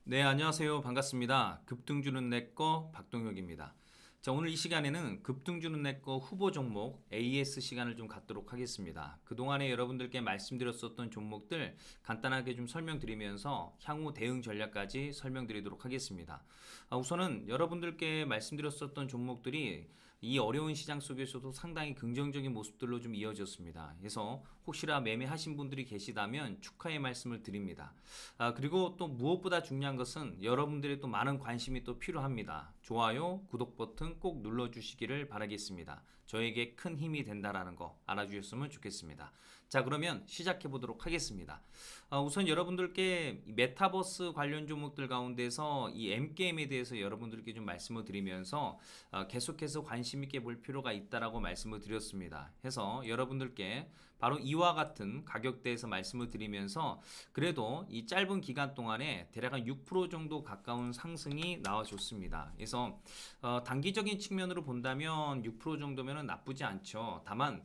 네, 안녕하세요. 반갑습니다. 급등주는 내꺼 박동혁입니다. 자, 오늘 이 시간에는 급등주는 내꺼 후보 종목 AS 시간을 좀 갖도록 하겠습니다. 그동안에 여러분들께 말씀드렸었던 종목들 간단하게 좀 설명드리면서 향후 대응 전략까지 설명드리도록 하겠습니다. 우선은 여러분들께 말씀드렸었던 종목들이 이 어려운 시장 속에서도 상당히 긍정적인 모습들로 좀 이어졌습니다. 그래서 혹시나 매매하신 분들이 계시다면 축하의 말씀을 드립니다. 그리고 또 무엇보다 중요한 것은 여러분들의 또 많은 관심이 또 필요합니다. 좋아요, 구독 버튼 꼭 눌러주시기를 바라겠습니다. 저에게 큰 힘이 된다라는 거 알아주셨으면 좋겠습니다. 자, 그러면 시작해 보도록 하겠습니다. 우선 여러분들께 메타버스 관련 종목들 가운데서 이 M게임에 대해서 여러분들께 좀 말씀을 드리면서 계속해서 관심 있게 볼 필요가 있다라고 말씀을 드렸습니다. 해서 여러분들께 바로 이와 같은 가격대에서 말씀을 드리면서 그래도 이 짧은 기간 동안에 대략 한 6% 정도 가까운 상승이 나와줬습니다. 그래서 단기적인 측면으로 본다면 6% 정도면 나쁘지 않죠. 다만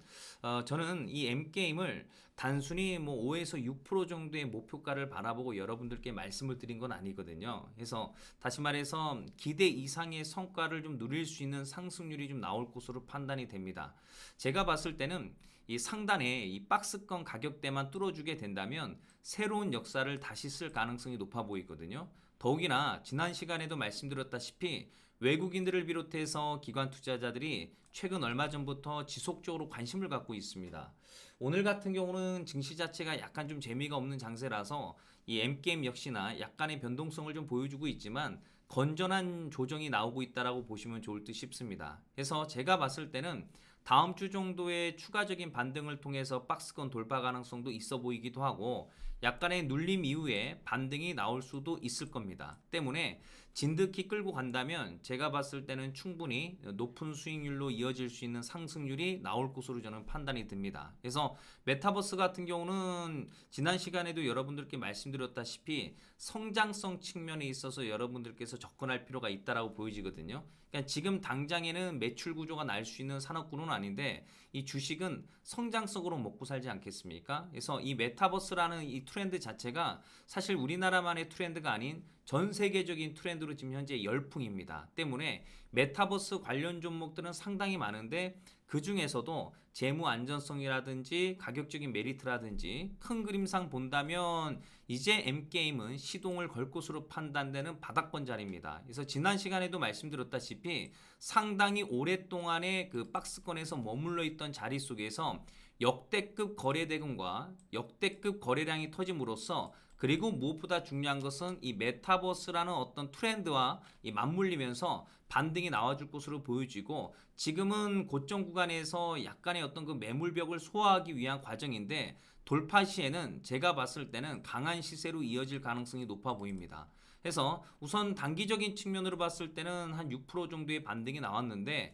저는 이 M게임을 단순히 뭐 5에서 6% 정도의 목표가를 바라보고 여러분들께 말씀을 드린 건 아니거든요. 그래서 다시 말해서 기대 이상의 성과를 좀 누릴 수 있는 상승률이 좀 나올 것으로 판단이 됩니다. 제가 봤을 때는 이 상단에 이 박스권 가격대만 뚫어주게 된다면 새로운 역사를 다시 쓸 가능성이 높아 보이거든요. 더욱이나 지난 시간에도 말씀드렸다시피 외국인들을 비롯해서 기관 투자자들이 최근 얼마 전부터 지속적으로 관심을 갖고 있습니다. 오늘 같은 경우는 증시 자체가 약간 좀 재미가 없는 장세라서 이 M게임 역시나 약간의 변동성을 좀 보여주고 있지만 건전한 조정이 나오고 있다라고 보시면 좋을 듯 싶습니다. 그래서 제가 봤을 때는 다음 주 정도의 추가적인 반등을 통해서 박스권 돌파 가능성도 있어 보이기도 하고 약간의 눌림 이후에 반등이 나올 수도 있을 겁니다. 때문에 진득히 끌고 간다면 제가 봤을 때는 충분히 높은 수익률로 이어질 수 있는 상승률이 나올 것으로 저는 판단이 듭니다. 그래서 메타버스 같은 경우는 지난 시간에도 여러분들께 말씀드렸다시피 성장성 측면에 있어서 여러분들께서 접근할 필요가 있다라고 보여지거든요. 그러니까 지금 당장에는 매출 구조가 날 수 있는 산업군은 아닌데 이 주식은 성장성으로 먹고 살지 않겠습니까? 그래서 이 메타버스라는 이 트렌드 자체가 사실 우리나라만의 트렌드가 아닌 전 세계적인 트렌드로 지금 현재 열풍입니다. 때문에 메타버스 관련 종목들은 상당히 많은데 그 중에서도 재무 안전성이라든지 가격적인 메리트라든지 큰 그림상 본다면 이제 M게임은 시동을 걸 것으로 판단되는 바닥권 자리입니다. 그래서 지난 시간에도 말씀드렸다시피 상당히 오랫동안의 그 박스권에서 머물러 있던 자리 속에서 역대급 거래 대금과 역대급 거래량이 터짐으로써 그리고 무엇보다 중요한 것은 이 메타버스라는 어떤 트렌드와 이 맞물리면서 반등이 나와줄 것으로 보여지고 지금은 고점 구간에서 약간의 어떤 그 매물벽을 소화하기 위한 과정인데 돌파 시에는 제가 봤을 때는 강한 시세로 이어질 가능성이 높아 보입니다. 그래서 우선 단기적인 측면으로 봤을 때는 한 6% 정도의 반등이 나왔는데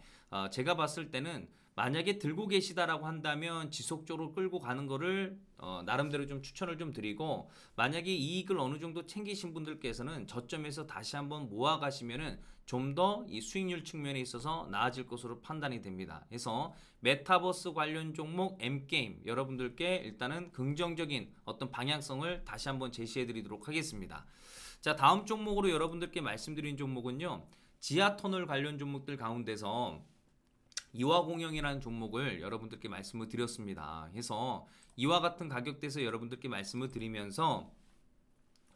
제가 봤을 때는 만약에 들고 계시다라고 한다면 지속적으로 끌고 가는 거를 나름대로 좀 추천을 좀 드리고 만약에 이익을 어느 정도 챙기신 분들께서는 저점에서 다시 한번 모아 가시면은 좀 더 이 수익률 측면에 있어서 나아질 것으로 판단이 됩니다. 그래서 메타버스 관련 종목 M게임 여러분들께 일단은 긍정적인 어떤 방향성을 다시 한번 제시해 드리도록 하겠습니다. 자, 다음 종목으로 여러분들께 말씀드린 종목은요. 지하터널 관련 종목들 가운데서 이화공영이라는 종목을 여러분들께 말씀을 드렸습니다. 그래서 이와 같은 가격대에서 여러분들께 말씀을 드리면서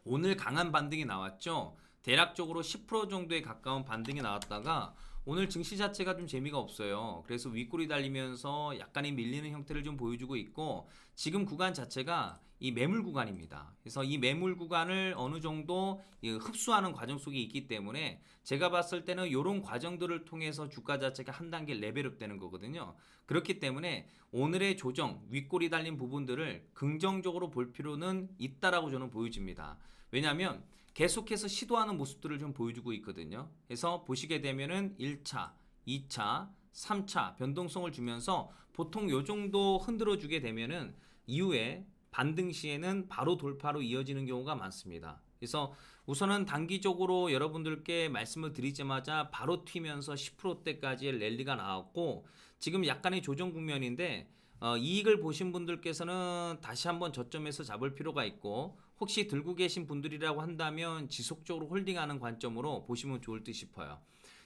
오늘 강한 반등이 나왔죠. 대략적으로 10% 정도에 가까운 반등이 나왔다가 오늘 증시 자체가 좀 재미가 없어요. 그래서 윗골이 달리면서 약간의 밀리는 형태를 좀 보여주고 있고 지금 구간 자체가 이 매물 구간입니다. 그래서 이 매물 구간을 어느 정도 흡수하는 과정 속에 있기 때문에 제가 봤을 때는 이런 과정들을 통해서 주가 자체가 한 단계 레벨업 되는 거거든요. 그렇기 때문에 오늘의 조정, 윗골이 달린 부분들을 긍정적으로 볼 필요는 있다라고 저는 보여집니다. 왜냐하면 계속해서 시도하는 모습들을 좀 보여주고 있거든요. 그래서 보시게 되면은 1차, 2차, 3차 변동성을 주면서 보통 요 정도 흔들어 주게 되면은 이후에 반등 시에는 바로 돌파로 이어지는 경우가 많습니다. 그래서 우선은 단기적으로 여러분들께 말씀을 드리자마자 바로 튀면서 10%대까지의 랠리가 나왔고 지금 약간의 조정 국면인데 이익을 보신 분들께서는 다시 한번 저점에서 잡을 필요가 있고 혹시 들고 계신 분들이라고 한다면 지속적으로 홀딩하는 관점으로 보시면 좋을 듯 싶어요.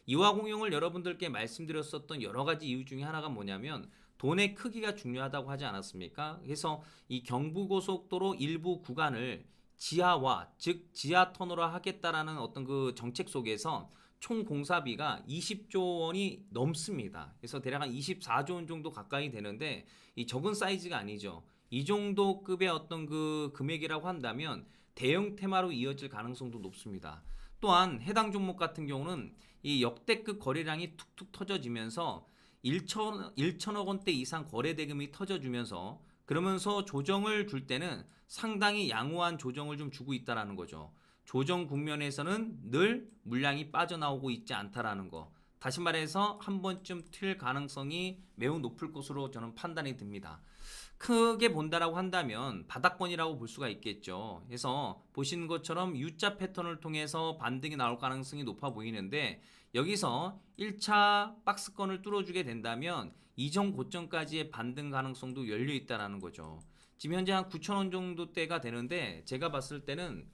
이화공영을 여러분들께 말씀드렸었던 여러 가지 이유 중에 하나가 뭐냐면 돈의 크기가 중요하다고 하지 않았습니까? 그래서 이 경부고속도로 일부 구간을 지하화, 즉 지하 터널화 하겠다라는 어떤 그 정책 속에서 총 공사비가 20조 원이 넘습니다. 그래서 대략 한 24조 원 정도 가까이 되는데 이 적은 사이즈가 아니죠. 이 정도 급의 어떤 그 금액이라고 한다면 대형 테마로 이어질 가능성도 높습니다. 또한 해당 종목 같은 경우는 이 역대급 거래량이 툭툭 터져지면서 1천억 원대 이상 거래 대금이 터져주면서 그러면서 조정을 줄 때는 상당히 양호한 조정을 좀 주고 있다라는 거죠. 조정 국면에서는 늘 물량이 빠져나오고 있지 않다라는 거. 다시 말해서 한 번쯤 튈 가능성이 매우 높을 것으로 저는 판단이 듭니다. 크게 본다라고 한다면 바닥권이라고 볼 수가 있겠죠. 그래서 보시는 것처럼 U자 패턴을 통해서 반등이 나올 가능성이 높아 보이는데 여기서 1차 박스권을 뚫어주게 된다면 이전 고점까지의 반등 가능성도 열려 있다라는 거죠. 지금 현재 한 9,000원 정도 대가 되는데 제가 봤을 때는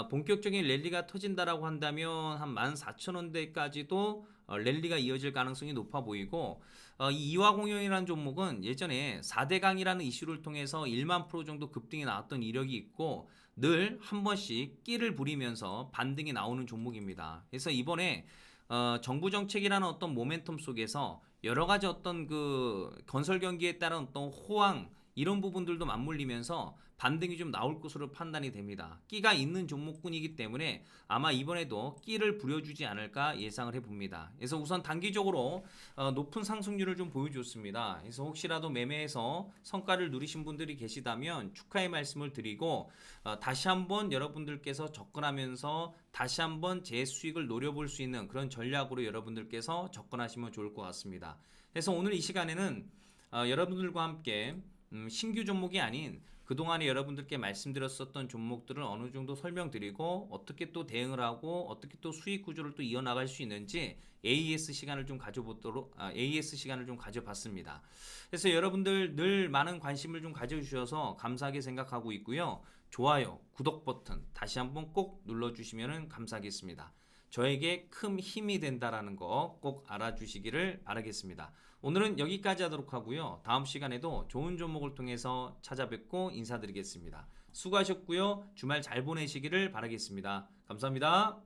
본격적인 랠리가 터진다라고 한다면 한 14,000원대까지도 랠리가 이어질 가능성이 높아 보이고 이 이화공영이라는 종목은 예전에 4대강이라는 이슈를 통해서 1만 프로 정도 급등이 나왔던 이력이 있고 늘 한 번씩 끼를 부리면서 반등이 나오는 종목입니다. 그래서 이번에 정부 정책이라는 어떤 모멘텀 속에서 여러 가지 어떤 그 건설 경기에 따른 어떤 호황 이런 부분들도 맞물리면서 반등이 좀 나올 것으로 판단이 됩니다. 끼가 있는 종목군이기 때문에 아마 이번에도 끼를 부려주지 않을까 예상을 해봅니다. 그래서 우선 단기적으로 높은 상승률을 좀 보여줬습니다. 그래서 혹시라도 매매해서 성과를 누리신 분들이 계시다면 축하의 말씀을 드리고 다시 한번 여러분들께서 접근하면서 다시 한번 제 수익을 노려볼 수 있는 그런 전략으로 여러분들께서 접근하시면 좋을 것 같습니다. 그래서 오늘 이 시간에는 여러분들과 함께 신규 종목이 아닌 그동안에 여러분들께 말씀드렸었던 종목들을 어느 정도 설명드리고 어떻게 또 대응을 하고 어떻게 또 수익 구조를 또 이어나갈 수 있는지 AES 시간을 좀 AES 시간을 좀 가져봤습니다. 그래서 여러분들 늘 많은 관심을 좀 가져주셔서 감사하게 생각하고 있고요. 좋아요, 구독 버튼 다시 한번 꼭 눌러주시면 감사하겠습니다. 저에게 큰 힘이 된다라는 거 꼭 알아주시기를 바라겠습니다. 오늘은 여기까지 하도록 하고요. 다음 시간에도 좋은 종목을 통해서 찾아뵙고 인사드리겠습니다. 수고하셨고요. 주말 잘 보내시기를 바라겠습니다. 감사합니다.